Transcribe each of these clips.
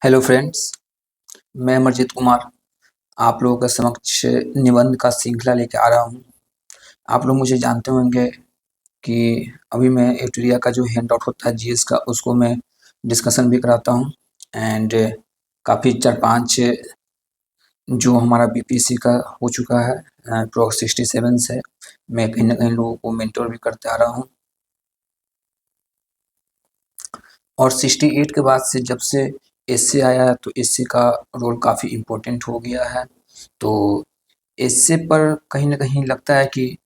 Hello friends, मैं अमरजीत कुमार आप लोगों के समक्ष निबंध का श्रृंखला लेके आ रहा हूँ। आप लोग मुझे जानते होंगे कि अभी मैं एटुरिया का जो हैंडआउट होता है जीएस का, उसको मैं डिस्कशन भी कराता हूँ। एंड काफ़ी 4-5 जो हमारा बीपीएससी का हो चुका है, अप्रॉक्स 67 से मैं कहीं न कहीं लोगों को मेंटर भी करते आ रहा हूँ। और 68 के बाद से जब से एसए आया है तो एसए का रोल काफ़ी इम्पोर्टेंट हो गया है। तो एसए पर कहीं न कहीं लगता है कि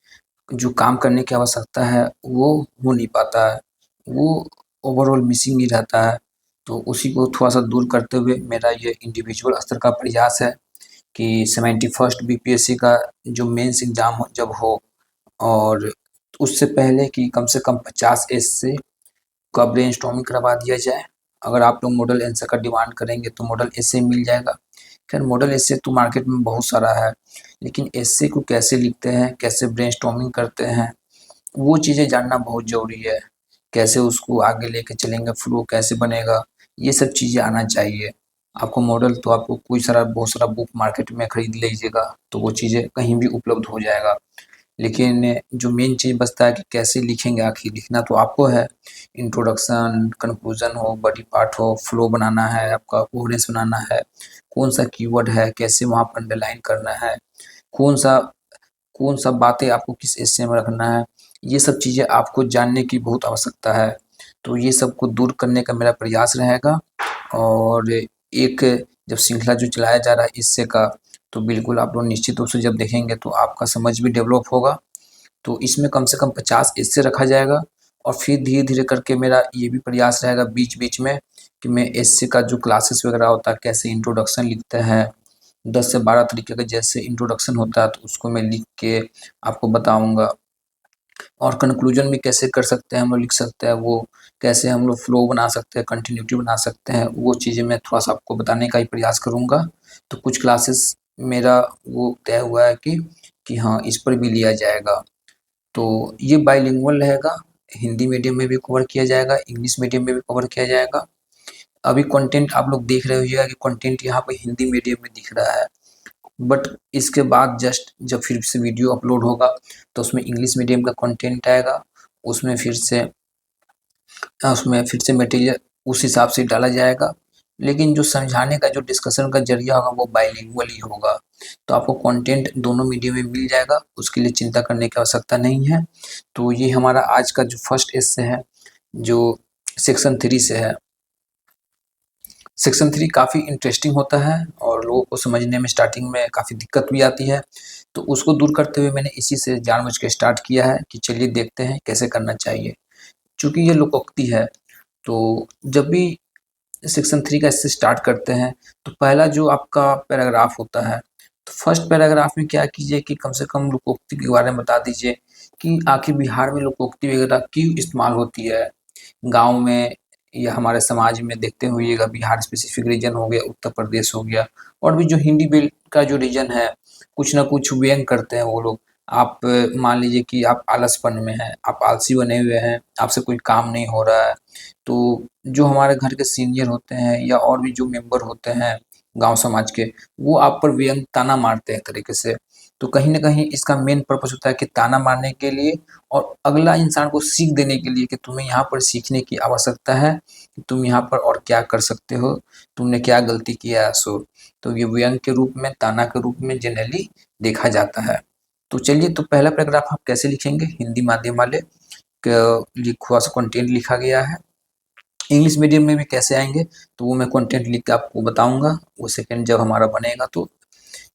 जो काम करने की आवश्यकता है वो हो नहीं पाता है, वो ओवरऑल मिसिंग ही रहता है। तो उसी को थोड़ा-सा दूर करते हुए मेरा ये इंडिविजुअल स्तर का प्रयास है कि 71st बीपीएससी का जो मेंस एग्ज़ाम हो जब हो, और उससे पहले कि कम से कम 50 एसए का ब्रेनस्टॉर्मिंग करवा दिया जाए। अगर आप लोग मॉडल आंसर का डिमांड करेंगे तो मॉडल एसे मिल जाएगा। खैर मॉडल एसे तो मार्केट में बहुत सारा है, लेकिन एसे को कैसे लिखते हैं, कैसे ब्रेनस्टॉर्मिंग करते हैं, वो चीज़ें जानना बहुत ज़रूरी है। कैसे उसको आगे लेके चलेंगे, फ्लो कैसे बनेगा, ये सब चीज़ें आना चाहिए। आपको मॉडल तो आपको कोई सारा बहुत सारा बुक मार्केट में खरीद लीजिएगा तो वो चीज़ें कहीं भी उपलब्ध हो जाएगा। लेकिन जो मेन चीज़ बचता है कि कैसे लिखेंगे, आखिर लिखना तो आपको है। इंट्रोडक्शन, कंक्लूजन हो, बॉडी पार्ट हो, फ्लो बनाना है, आपका कोहेरेंस बनाना है, कौन-सा कीवर्ड है, कैसे वहाँ पर अंडरलाइन करना है, कौन-सा कौन-सा बातें आपको किस एस्से में रखना है, ये सब चीज़ें आपको जानने की बहुत आवश्यकता है। तो ये सब को दूर करने का मेरा प्रयास रहेगा। और एक जब श्रृंखला जो चलाया जा रहा है इससे का, तो बिल्कुल आप लोग निश्चित रूप से जब देखेंगे तो आपका समझ भी डेवलप होगा। तो इसमें कम से कम 50 एस्से रखा जाएगा और फिर धीरे-धीरे करके मेरा ये भी प्रयास रहेगा बीच-बीच में कि मैं एस्से का जो क्लासेस वगैरह होता है, कैसे इंट्रोडक्शन लिखते हैं, 10 से 12 तरीके का जैसे इंट्रोडक्शन होता है तो उसको मैं लिख के आपको बताऊँगा। और कंक्लूजन भी कैसे कर सकते हैं हम लोग, लिख सकते हैं वो, कैसे हम लोग फ्लो बना सकते हैं, कंटिन्यूटी बना सकते हैं, वो चीज़ें मैं थोड़ा-सा आपको बताने का ही प्रयास करूँगा। तो कुछ क्लासेस मेरा वो तय हुआ है कि हाँ, इस पर भी लिया जाएगा। तो ये बाइलिंगुअल रहेगा, हिंदी मीडियम में भी कवर किया जाएगा, इंग्लिश मीडियम में भी कवर किया जाएगा। अभी कंटेंट आप लोग देख रहे होइएगा कि कंटेंट यहाँ पे हिंदी मीडियम में दिख रहा है, बट इसके बाद जस्ट जब फिर से वीडियो अपलोड होगा तो उसमें इंग्लिश मीडियम का कंटेंट आएगा, उसमें फिर से मटेरियल उस हिसाब से डाला जाएगा। लेकिन जो समझाने का जो डिस्कशन का ज़रिया होगा वो बाइलिंगुअल ही होगा। तो आपको कंटेंट दोनों मीडियम में मिल जाएगा, उसके लिए चिंता करने की आवश्यकता नहीं है। तो ये हमारा आज का जो फर्स्ट एस्से है, जो सेक्शन 3 से है। सेक्शन 3 काफ़ी इंटरेस्टिंग होता है और लोगों को समझने में स्टार्टिंग में काफ़ी दिक्कत भी आती है। तो उसको दूर करते हुए मैंने इसी से जानबूझ के स्टार्ट किया है कि चलिए देखते हैं कैसे करना चाहिए। चूँकि ये लोकोक्ति है, तो जब भी सेक्शन 3 का इससे स्टार्ट करते हैं तो पहला जो आपका पैराग्राफ होता है, तो फर्स्ट पैराग्राफ में क्या कीजिए कि कम से कम लोकोक्ति के बारे में बता दीजिए कि आखिर बिहार में लोकोक्ति वगैरह क्यों इस्तेमाल होती है। गाँव में या हमारे समाज में देखते होइएगा, बिहार स्पेसिफिक रीजन हो गया, उत्तर प्रदेश हो गया, और भी जो हिंदी बेल्ट का जो रीजन है, कुछ ना कुछ व्यंग करते हैं वो लोग। आप मान लीजिए कि आप आलसपन में हैं, आप आलसी बने हुए हैं, आपसे कोई काम नहीं हो रहा है, तो जो हमारे घर के सीनियर होते हैं या और भी जो मेंबर होते हैं गाँव समाज के, वो आप पर व्यंग ताना मारते हैं एक तरीके से। तो कहीं न कहीं इसका मेन पर्पस होता है कि ताना मारने के लिए और अगला इंसान को सीख देने के लिए कि तुम्हें यहाँ पर सीखने की आवश्यकता है, तुम यहाँ पर और क्या कर सकते हो, तुमने क्या गलती किया है सो। तो ये व्यंग के रूप में, ताना के रूप में जनरली देखा जाता है। तो चलिए, तो पहला पैराग्राफ आप कैसे लिखेंगे, हिंदी माध्यम वाले क लिए थोड़ा-सा कंटेंट लिखा गया है। इंग्लिश मीडियम में भी कैसे आएँगे, तो वो मैं कंटेंट लिख के आपको बताऊँगा, वो सेकंड जब हमारा बनेगा तो।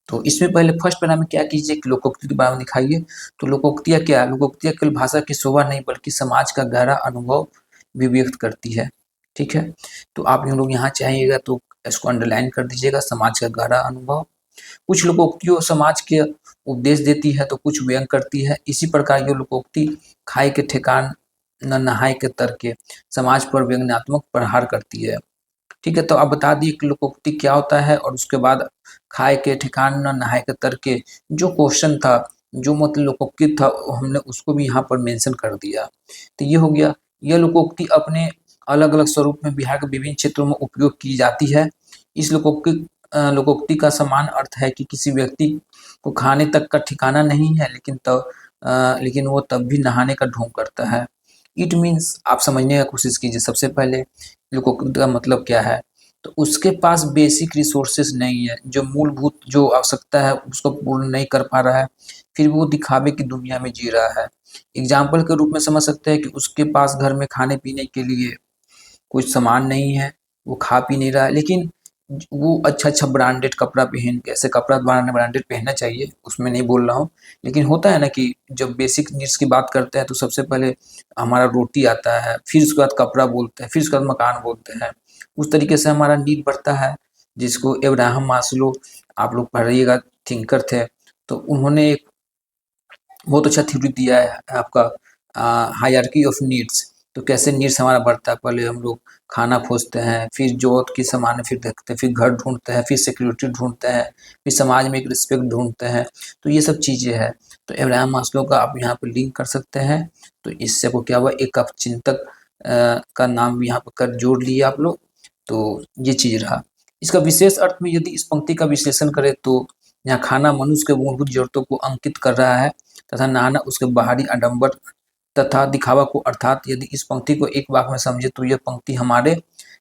तो इसमें पहले फर्स्ट पैरा में क्या कीजिए कि लोकोक्ति के बारे में दिखाइए। तो लोकोक्तियाँ क्या है? लोकोक्तियाँ केवल भाषा की शोभा नहीं बल्कि समाज का गहरा अनुभव भी व्यक्त करती है, ठीक है? तो आप लोग यहाँ चाहिएगा तो इसको अंडरलाइन कर दीजिएगा, समाज का गहरा अनुभव। कुछ लोकोक्तियों समाज के उपदेश देती है तो कुछ व्यंग करती है। इसी प्रकार ये लोकोक्ति खाए के ठेकान न नहाए के तर के समाज पर व्यंग्यात्मक प्रहार करती है। ठीक है, तो आप बता दिए कि लोकोक्ति क्या होता है और उसके बाद खाए के ठिकान न नहाए के तर के जो क्वेश्चन था, जो मतलब लोकोक्ति था, हमने उसको भी यहाँ पर मेंशन कर दिया। तो ये हो गया, यह लोकोक्ति अपने अलग अलग स्वरूप में बिहार के विभिन्न क्षेत्रों में उपयोग की जाती है। इस लोकोक्ति का समान अर्थ है कि किसी व्यक्ति को खाने तक का ठिकाना नहीं है, लेकिन वो तब भी नहाने का ढोंग करता है। इट मीन्स, आप समझने का कोशिश कीजिए। सबसे पहले लोकोक्ति का मतलब क्या है? तो उसके पास बेसिक रिसोर्सेज नहीं है, जो मूलभूत जो आवश्यकता है उसको पूर्ण नहीं कर पा रहा है, फिर वो दिखावे की दुनिया में जी रहा है। एग्जाम्पल के रूप में समझ सकते हैं कि उसके पास घर में खाने पीने के लिए कुछ सामान नहीं है, वो खा पी नहीं रहा है, लेकिन वो अच्छा-अच्छा ब्रांडेड कपड़ा पहन के, ऐसे कपड़ा ब्रांडेड पहनना चाहिए, उसमें नहीं बोल रहा हूँ। लेकिन होता है ना कि जब बेसिक नीड्स की बात करते हैं तो सबसे पहले हमारा रोटी आता है, फिर उसके बाद कपड़ा बोलते हैं, फिर उसके बाद मकान बोलते हैं। उस तरीके से हमारा नीड बढ़ता है, जिसको अब्राहम मास्लो, आप लोग पढ़िएगा, थिंकर थे, तो उन्होंने एक बहुत अच्छा थ्योरी दिया है आपका, हायरार्की ऑफ नीड्स। तो कैसे नीड्स हमारा बढ़ता है, पहले हम लोग खाना खोजते हैं, फिर ज़रूरत की सामान फिर देखते हैं, फिर घर ढूँढते हैं, फिर सिक्योरिटी ढूँढते हैं, फिर समाज में एक रिस्पेक्ट ढूँढते हैं। तो ये सब चीज़ें हैं। तो अब्राहम मास्लो का आप यहाँ पे लिंक कर सकते हैं। तो इससे आपको क्या हुआ, एक आप चिंतक का नाम भी यहाँ पर कर जोड़ लिए आप लोग। तो ये चीज़ रहा। इसका विशेष अर्थ में यदि इस पंक्ति का विश्लेषण करें तो यहाँ खाना मनुष्य के मूलभूत ज़रूरतों को अंकित कर रहा है तथा नहाना उसके बाहरी आडंबर तथा दिखावा को। अर्थात यदि इस पंक्ति को एक वाक्य में समझे तो यह पंक्ति हमारे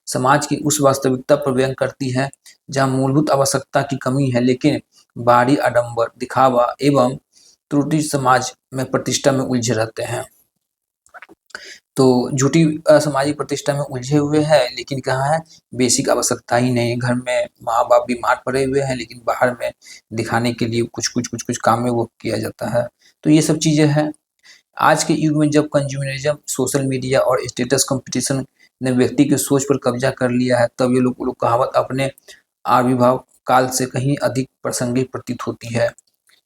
समाज की उस वास्तविकता पर व्यंग करती है जहाँ मूलभूत आवश्यकता की कमी है, लेकिन बाहरी आडंबर, दिखावा एवं त्रुटि समाज में प्रतिष्ठा में उलझे रहते हैं। तो झूठी सामाजिक प्रतिष्ठा में उलझे हुए हैं, लेकिन कहाँ है, बेसिक आवश्यकता ही नहीं है। घर में माँ बाप बीमार पड़े हुए हैं, लेकिन बाहर में दिखाने के लिए कुछ काम में वो किया जाता है। तो ये सब चीज़ें हैं। आज के युग में जब कंज्यूमरिज्म, सोशल मीडिया और स्टेटस कंपटीशन ने व्यक्ति की सोच पर कब्जा कर लिया है, तब ये लोग कहावत अपने आविर्भाव काल से कहीं अधिक प्रासंगिक प्रतीत होती है।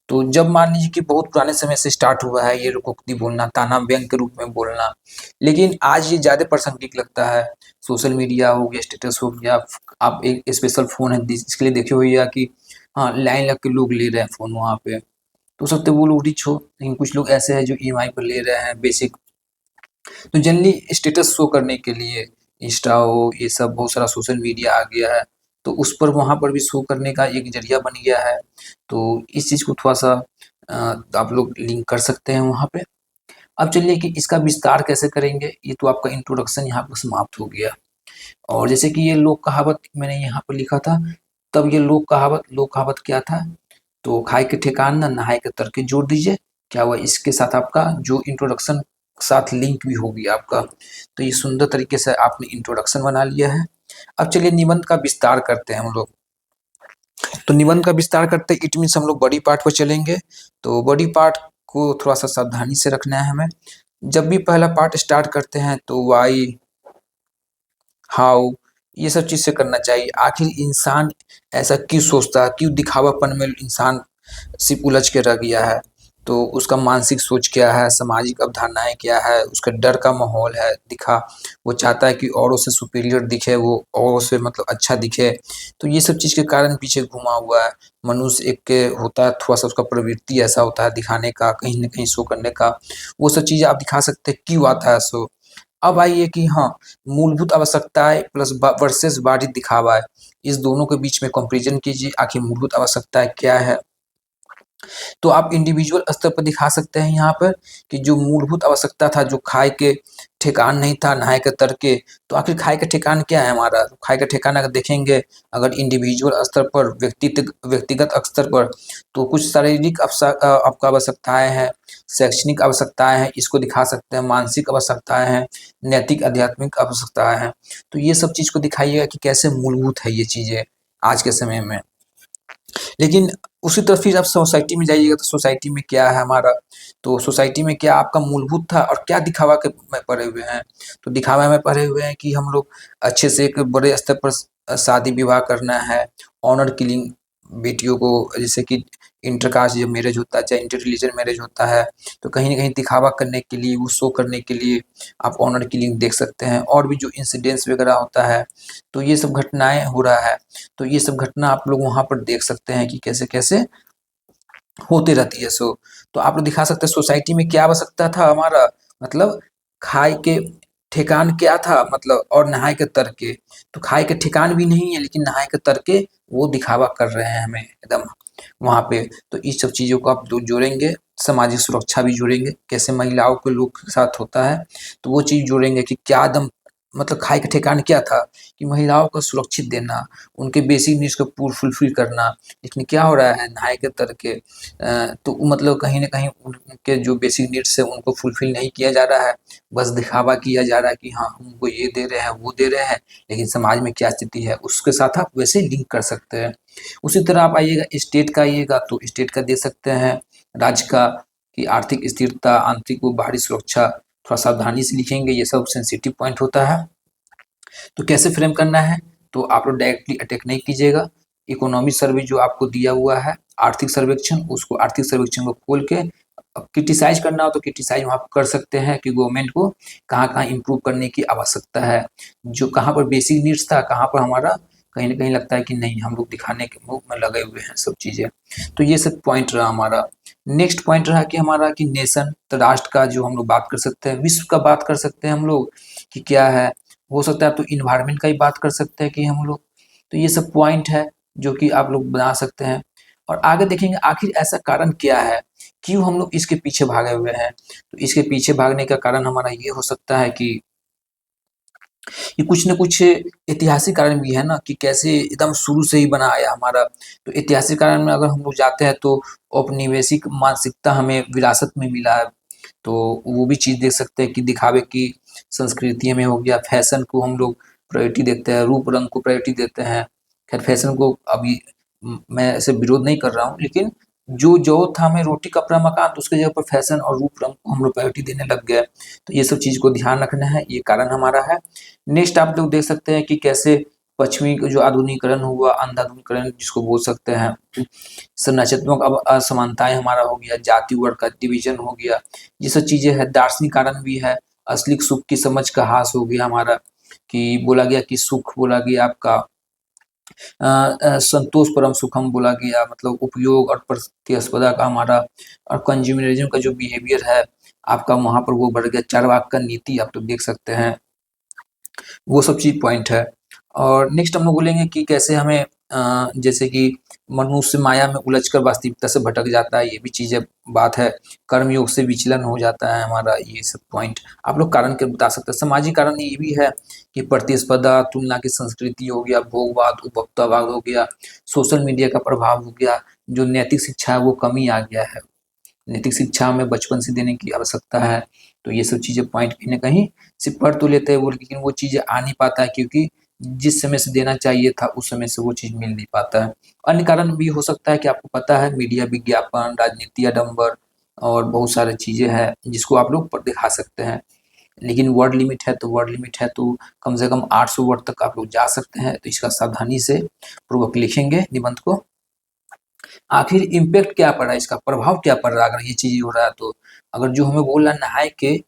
तो जब मान लीजिए कि बहुत पुराने समय से स्टार्ट हुआ है ये लोकोक्ति बोलना, ताना व्यंग के रूप में बोलना, लेकिन आज ये ज़्यादा प्रासंगिक लगता है। सोशल मीडिया हो गया, स्टेटस हो गया, आप एक स्पेशल फ़ोन है इसके लिए देखे हुए या कि हाँ, लाइन लग के लोग ले रहे हैं फ़ोन वहाँ पे। तो सकते वो लोग रिच हो, लेकिन कुछ लोग ऐसे हैं जो ईएमआई पर ले रहे हैं बेसिक। तो जनरली स्टेटस शो करने के लिए इंस्टा हो, ये सब बहुत सारा सोशल मीडिया आ गया है, तो उस पर वहाँ पर भी शो करने का एक ज़रिया बन गया है। तो इस चीज़ को थोड़ा-सा आप लोग लिंक कर सकते हैं वहाँ पे। अब चलिए कि इसका विस्तार कैसे करेंगे, ये तो आपका इंट्रोडक्शन यहाँ पर समाप्त हो गया। और जैसे कि ये लोक कहावत मैंने यहाँ पर लिखा था, तब ये लोक कहावत क्या था? तो खाए के ठिकान ना नहाए के तरके जोड़ दीजिए। क्या हुआ, इसके साथ आपका जो इंट्रोडक्शन साथ लिंक भी हो गया आपका। तो ये सुंदर तरीके से आपने इंट्रोडक्शन बना लिया है। अब चलिए निबंध का विस्तार करते हैं हम लोग। तो निबंध का विस्तार करते इट मीन्स हम लोग बॉडी पार्ट पर चलेंगे। तो बॉडी पार्ट को थोड़ा-सा सावधानी से रखना है हमें। जब भी पहला पार्ट स्टार्ट करते हैं तो व्हाई, हाउ, ये सब चीज़ से करना चाहिए। आखिर इंसान ऐसा क्यों सोचता है, क्यों दिखावापन में इंसान सिर्फ उलझ के रह गया है? तो उसका मानसिक सोच क्या है, सामाजिक अवधारणाएँ क्या है, उसका डर का माहौल है, वो चाहता है कि औरों से सुपीरियर दिखे, वो औरों से मतलब अच्छा दिखे। तो ये सब चीज़ के कारण पीछे घुमा हुआ है। मनुष्य एक के होता है, थोड़ा-सा उसका प्रवृत्ति ऐसा होता है दिखाने का, कहीं न कहीं शो करने का। वो सब चीज़ें आप दिखा सकते हैं, क्यों आता है शो? अब आइए कि हाँ, मूलभूत आवश्यकताएँ प्लस वर्सेस बाहरी दिखावा है। इस दोनों के बीच में कंपैरिज़न कीजिए, आखिर मूलभूत आवश्यकताएँ क्या है? तो आप इंडिविजुअल स्तर पर दिखा सकते हैं यहाँ पर कि जो मूलभूत आवश्यकता था, जो खाए के ठिकान नहीं था, नहाए के तरके, तो आखिर खाए का ठिकान क्या है हमारा? खाए का ठिकान अगर देखेंगे, अगर इंडिविजुअल स्तर पर, व्यक्तिगत स्तर पर, तो कुछ शारीरिक आपका आवश्यकताएँ हैं, शैक्षणिक आवश्यकताएँ हैं, इसको दिखा सकते हैं, मानसिक आवश्यकताएँ हैं, नैतिक आध्यात्मिक आवश्यकताएँ हैं। तो ये सब चीज़ को दिखाइएगा कि कैसे मूलभूत है ये चीज़ें आज के समय में। लेकिन उसी तरह फिर आप सोसाइटी में जाइएगा तो सोसाइटी में क्या है हमारा, तो सोसाइटी में क्या आपका मूलभूत था और क्या दिखावा के में पड़े हुए हैं। तो दिखावा में पड़े हुए हैं कि हम लोग अच्छे से एक बड़े स्तर पर शादी विवाह करना है, ऑनर किलिंग, बेटियों को जैसे कि इंटरकास्ट जब मैरिज होता है, चाहे इंटर रिलीजन मैरिज होता है, तो कहीं न कहीं दिखावा करने के लिए, वो शो करने के लिए आप ऑनर किलिंग देख सकते हैं। और भी जो इंसिडेंट्स वगैरह होता है, तो ये सब घटनाएँ हो रहा है। तो ये सब घटना आप लोग वहाँ पर देख सकते हैं कि कैसे-कैसे होती रहती है सो। तो आप लोग दिखा सकते हैं सोसाइटी में क्या आवश्यकता था हमारा, मतलब खाए के ठेकान क्या था मतलब, और नहाए के तर के, तो खाए के ठिकान भी नहीं है लेकिन नहाए के तर के वो दिखावा कर रहे हैं हमें एकदम वहाँ पे। तो इस सब चीज़ों को आप जोड़ेंगे, सामाजिक सुरक्षा भी जोड़ेंगे, कैसे महिलाओं के लोग के साथ होता है, तो वो चीज़ जोड़ेंगे कि क्या दम मतलब खाए का ठिकाना क्या था, कि महिलाओं को सुरक्षित देना, उनके बेसिक नीड्स को फुलफिल करना। लेकिन क्या हो रहा है नहाए के तर के, तो मतलब कहीं न कहीं उनके जो बेसिक नीड्स है उनको फुलफिल नहीं किया जा रहा है, बस दिखावा किया जा रहा है कि हाँ, हम उनको ये दे रहे हैं, वो दे रहे हैं, लेकिन समाज में क्या स्थिति है उसके साथ आप वैसे लिंक कर सकते हैं। उसी तरह आप आइएगा स्टेट का आइएगा तो स्टेट का दे सकते हैं, राज्य का कि आर्थिक स्थिरता, आंतरिक व बाहरी सुरक्षा, थोड़ा सावधानी से लिखेंगे, ये सब सेंसिटिव पॉइंट होता है। तो कैसे फ्रेम करना है, तो आप लोग डायरेक्टली अटैक नहीं कीजिएगा। इकोनॉमी सर्वे जो आपको दिया हुआ है, आर्थिक सर्वेक्षण, उसको आर्थिक सर्वेक्षण को खोल के क्रिटिसाइज करना हो तो क्रिटिसाइज वहाँ कर सकते हैं कि गवर्नमेंट को कहाँ-कहाँ इम्प्रूव करने की आवश्यकता है। जो कहाँ पर बेसिक नीड्स था, कहाँ पर हमारा कहीं न कहीं लगता है कि नहीं हम लोग दिखाने के मुँह में लगे हुए हैं सब चीज़ें। तो ये सब पॉइंट रहा हमारा। नेक्स्ट पॉइंट रहा कि हमारा कि नेशन, तो राष्ट्र का जो हम लोग बात कर सकते हैं, विश्व का बात कर सकते हैं हम लोग कि क्या है। हो सकता है तो इन्वायरमेंट का ही बात कर सकते हैं कि हम लोग। तो ये सब पॉइंट है जो कि आप लोग बना सकते हैं और आगे देखेंगे आखिर ऐसा कारण क्या है, क्यों हम लोग इसके पीछे भागे हुए हैं। तो इसके पीछे भागने का कारण हमारा ये हो सकता है कि ये कुछ न कुछ ऐतिहासिक कारण भी है ना, कि कैसे एकदम शुरू से ही बना आया हमारा। तो ऐतिहासिक कारण में अगर हम लोग जाते हैं तो औपनिवेशिक मानसिकता हमें विरासत में मिला है। तो वो भी चीज़ देख सकते हैं कि दिखावे की संस्कृति में हो गया, फैशन को हम लोग प्रायोरिटी देते हैं, रूप रंग को प्रायोरिटी देते हैं। खैर फैशन को अभी मैं ऐसे विरोध नहीं कर रहा हूँ, लेकिन जो था हमें रोटी कपड़ा मकान, तो उसकी जगह पर फैशन और रूप रंग को हम लोग प्रायोरिटी देने लग गए। तो ये सब चीज़ को ध्यान रखना है, ये कारण हमारा है। नेक्स्ट आप लोग देख सकते हैं कि कैसे पश्चिमी जो आधुनिकीकरण हुआ, अंधाधुनीकरण जिसको बोल सकते हैं, संरचनात्मक अब असमानताएं हमारा हो गया, जाति वर्ग का डिवीजन हो गया, ये सब चीजें है। दार्शनिक कारण भी है, असली सुख की समझ का ह्रास हो गया हमारा, कि बोला गया कि सुख बोला गया आपका संतोष परम सुखम बोला गया, मतलब उपयोग और प्रतिस्पर्धा का हमारा, और कंज्यूमरिज्म का जो बिहेवियर है आपका वहां पर वो बढ़ गया, चारवाक का नीति आप तो देख सकते हैं, वो सब चीज़ पॉइंट है। और नेक्स्ट हम लोग बोलेंगे कि कैसे हमें जैसे कि मनुष्य माया में उलझकर वास्तविकता से भटक जाता है, ये भी चीज़ें बात है। कर्मयोग से विचलन हो जाता है हमारा, ये सब पॉइंट आप लोग कारण के बता सकते हैं। सामाजिक कारण ये भी है कि प्रतिस्पर्धा, तुलना की संस्कृति हो गया, भोगवाद, उपभोक्तावाद हो गया, सोशल मीडिया का प्रभाव हो गया, जो नैतिक शिक्षा है वो कमी आ गया है। नैतिक शिक्षा हमें बचपन से देने की आवश्यकता है। तो ये सब चीज़ें पॉइंट कहीं न कहीं सिर्फ पढ़ तो लेते हैं वो, लेकिन वो चीज़ें आ नहीं पाता है क्योंकि जिस समय से देना चाहिए था उस समय से वो चीज़ मिल नहीं पाता है। अन्य कारण भी हो सकता है कि आपको पता है मीडिया विज्ञापन, राजनीति आडंबर और बहुत सारी चीज़ें हैं जिसको आप लोग प दिखा सकते हैं। लेकिन वर्ड लिमिट है तो वर्ड लिमिट है, तो कम से कम 800 वर्ड तक आप लोग जा सकते हैं। तो इसका सावधानी से पूर्वक लिखेंगे निबंध को। आखिर इम्पैक्ट क्या पड़ रहा है, इसका प्रभाव क्या पड़ रहा है अगर ये चीज़ हो रहा है तो? अगर जो हमें बोल रहा है नहाए के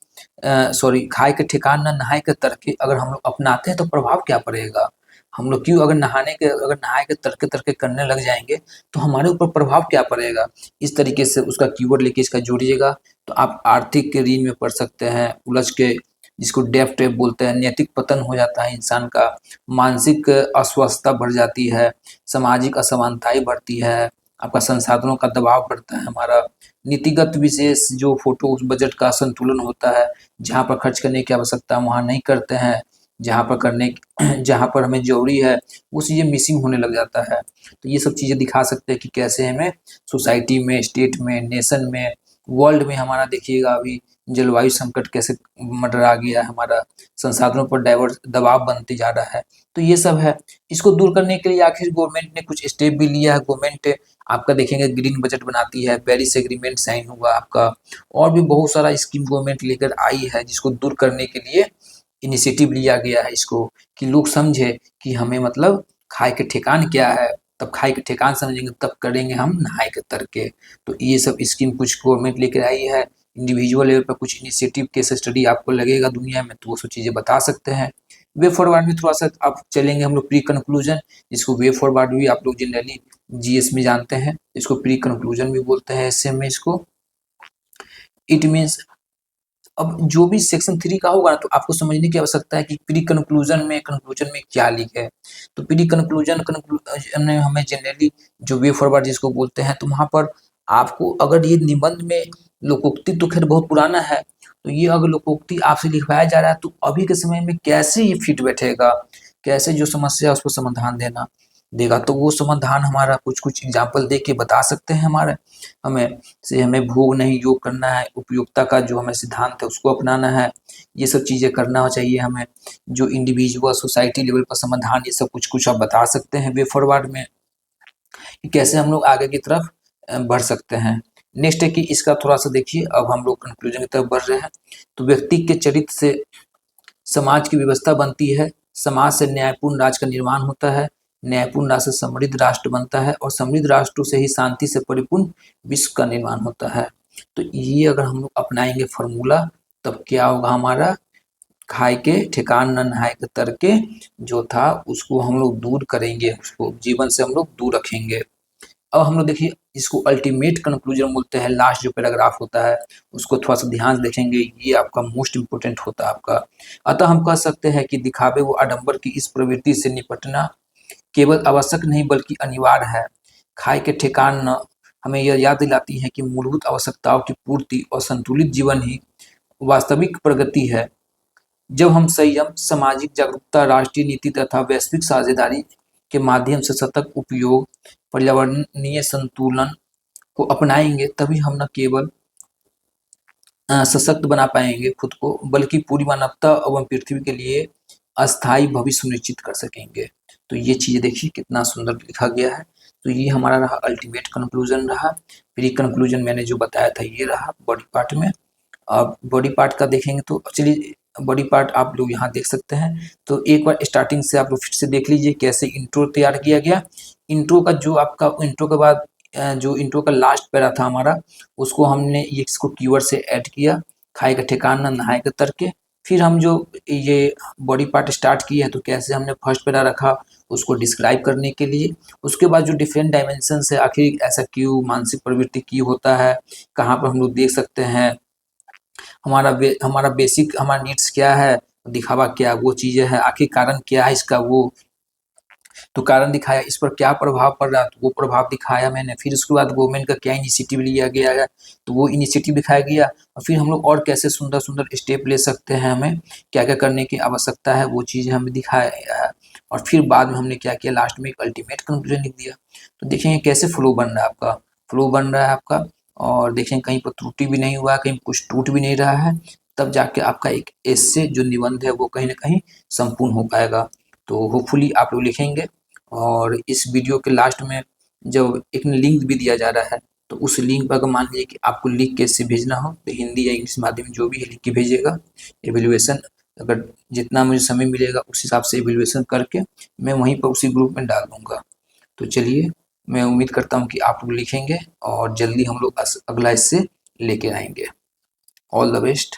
सॉरी खाए के ठिकान ना नहाए के तरके, अगर हम लोग अपनाते हैं तो प्रभाव क्या पड़ेगा? हम लोग क्यों अगर नहाए के तरके करने लग जाएँगे, तो हमारे ऊपर प्रभाव क्या पड़ेगा? इस तरीके से उसका कीवर्ड लेके इसका जोड़िएगा, तो आप आर्थिक ऋण में पड़ सकते हैं, उलझ के जिसको डेब्ट ट्रैप बोलते हैं, नैतिक पतन हो जाता है इंसान का, मानसिक अस्वस्थता बढ़ जाती है, सामाजिक असमानताएँ बढ़ती है, आपका संसाधनों का दबाव बढ़ता है हमारा, नीतिगत विशेष जो फ़ोटो उस बजट का संतुलन होता है, जहाँ पर खर्च करने की आवश्यकता है वहाँ नहीं करते हैं, जहाँ पर करने जहाँ पर हमें ज़रूरी है, वो चीज़ें मिसिंग होने लग जाता है। तो ये सब चीज़ें दिखा सकते हैं कि कैसे हमें सोसाइटी में, स्टेट में, नेशन में, वर्ल्ड में हमारा देखिएगा अभी जलवायु संकट कैसे मंडरा गया है हमारा, संसाधनों पर दबाव बनते जा रहा है। तो ये सब है, इसको दूर करने के लिए आखिर गवर्नमेंट ने कुछ स्टेप भी लिया है। गवर्नमेंट आपका देखेंगे ग्रीन बजट बनाती है, पेरिस एग्रीमेंट साइन हुआ आपका, और भी बहुत सारा स्कीम गवर्नमेंट लेकर आई है जिसको दूर करने के लिए इनिशिएटिव लिया गया है इसको, कि लोग समझे कि हमें मतलब खाए के ठिकान क्या है, तब खाए के ठिकान समझेंगे तब करेंगे हम नहाए के तरके। तो ये सब स्कीम कुछ गवर्नमेंट लेकर आई है, इंडिविजुअल लेवल पर कुछ इनिशिएटिव केस स्टडी आपको लगेगा दुनिया में तो वो सब चीज़ें बता सकते हैं। वे फॉरवर्ड में थोड़ा सा आप चलेंगे हम लोग प्री कंक्लूजन, जिसको वे फॉरवर्ड भी आप लोग जनरली जीएस में जानते हैं, इसको प्री कंक्लूजन भी बोलते हैं एसए में इसको। इट मीन्स अब जो भी सेक्शन 3 का होगा ना, तो आपको समझने की आवश्यकता है कि प्री कंक्लूजन में क्या लिखा है। तो प्री कंक्लूजन में हमें जनरली जो वे फॉरवर्ड जिसको बोलते हैं, तो वहाँ पर आपको अगर ये निबंध में लोकोक्ति तो खैर बहुत पुराना है, तो ये अगर लोकोक्ति आपसे लिखवाया जा रहा है, तो अभी के समय में कैसे ये फिट बैठेगा, कैसे जो समस्या है उसको समाधान देगा। तो वो समाधान हमारा कुछ एग्जाम्पल दे के बता सकते हैं हमें भोग नहीं योग करना है, उपयोगिता का जो हमें सिद्धांत है उसको अपनाना है, ये सब चीज़ें करना चाहिए हमें। जो इंडिविजुअल सोसाइटी लेवल पर समाधान, ये सब कुछ आप बता सकते हैं वे फॉरवर्ड में, कि कैसे हम लोग आगे की तरफ बढ़ सकते हैं। नेक्स्ट है कि इसका थोड़ा सा देखिए, अब हम लोग कंक्लूजन की तरफ बढ़ रहे हैं। तो व्यक्ति के चरित्र से समाज की व्यवस्था बनती है, समाज से न्यायपूर्ण राज्य का निर्माण होता है, न्यायपूर्ण राष्ट्र से समृद्ध राष्ट्र बनता है, और समृद्ध राष्ट्रों से ही शांति से परिपूर्ण विश्व का निर्माण होता है। तो ये अगर हम लोग अपनाएंगे फॉर्मूला, तब क्या होगा हमारा, खाए के ठिकान न नहाए के तरके जो था उसको हम लोग दूर करेंगे, उसको जीवन से हम लोग दूर रखेंगे। अब हम लोग देखिए इसको अल्टीमेट कंक्लूजन बोलते हैं, लास्ट जो पैराग्राफ होता है उसको थोड़ा सा ध्यान से देखेंगे, ये आपका मोस्ट इम्पोर्टेंट होता है आपका। अतः हम कह सकते हैं कि दिखावे व आडंबर की इस प्रवृत्ति से निपटना केवल आवश्यक नहीं बल्कि अनिवार्य है। खाए के ठिकान न हमें यह याद दिलाती है कि मूलभूत आवश्यकताओं की पूर्ति और संतुलित जीवन ही वास्तविक प्रगति है। जब हम संयम, सामाजिक जागरूकता, राष्ट्रीय नीति तथा वैश्विक साझेदारी के माध्यम से सतत उपयोग, पर्यावरणीय संतुलन को अपनाएंगे, तभी हम न केवल सशक्त बना पाएंगे खुद को, बल्कि पूरी मानवता एवं पृथ्वी के लिए अस्थायी भविष्य सुनिश्चित कर सकेंगे। तो ये चीज़ें देखिए कितना सुंदर लिखा गया है। तो ये हमारा रहा अल्टीमेट कंक्लूजन रहा। प्री कंक्लूजन मैंने जो बताया था ये रहा बॉडी पार्ट में। अब बॉडी पार्ट का देखेंगे तो चलिए बॉडी पार्ट आप लोग यहाँ देख सकते हैं। तो एक बार स्टार्टिंग से आप लोग फिर से देख लीजिए कैसे इंट्रो तैयार किया गया। इंट्रो का जो आपका इंट्रो के बाद जो इंट्रो का लास्ट पैरा था हमारा, उसको हमने ये इसको कीवर्ड से ऐड किया, खाए का ठिकाना नहाए का तरके। फिर हम जो ये बॉडी पार्ट स्टार्ट किए हैं तो कैसे हमने फर्स्ट पैरा रखा उसको डिस्क्राइब करने के लिए। उसके बाद जो डिफरेंट डायमेंशन है, आखिर ऐसा क्यों, मानसिक प्रवृत्ति क्यों होता है, कहाँ पर हम लोग देख सकते हैं, हमारा बेसिक हमारा नीड्स क्या है, दिखावा क्या वो चीज़ें है, आखिर कारण क्या है इसका, वो तो कारण दिखाया, इस पर क्या प्रभाव पड़ रहा है तो वो प्रभाव दिखाया मैंने। फिर उसके बाद गवर्नमेंट का क्या इनिशिएटिव लिया गया है तो वो इनिशिएटिव दिखाया गया। और फिर हम लोग और कैसे सुंदर सुंदर स्टेप ले सकते हैं, हमें क्या क्या करने की आवश्यकता है वो चीज़ हमें दिखाया गया है। और फिर बाद में हमने क्या किया, लास्ट में एक अल्टीमेट कंक्लूजन लिख दिया। तो देखेंगे कैसे फ्लो बन रहा है आपका, फ्लो बन रहा है आपका। और देखें कहीं पर त्रुटि भी नहीं हुआ है, कहीं कुछ टूट भी नहीं रहा है, तब जाके आपका एक एस्से जो निबंध है वो कहीं ना कहीं संपूर्ण हो पाएगा। तो होपफुली आप लोग लिखेंगे। और इस वीडियो के लास्ट में जब एक लिंक भी दिया जा रहा है, तो उस लिंक पर अगर मान लीजिए कि आपको लिख के इससे भेजना हो तो हिंदी या इंग्लिश माध्यम जो भी है लिख के भेजिएगा। एवेल्युएशन अगर जितना मुझे समय मिलेगा उस हिसाब से एवेल्युएशन करके मैं वहीं पर उसी ग्रुप में डाल दूँगा। तो चलिए मैं उम्मीद करता हूँ कि आप लोग लिखेंगे और जल्दी हम लोग अगला इससे लेके आएंगे। All the best.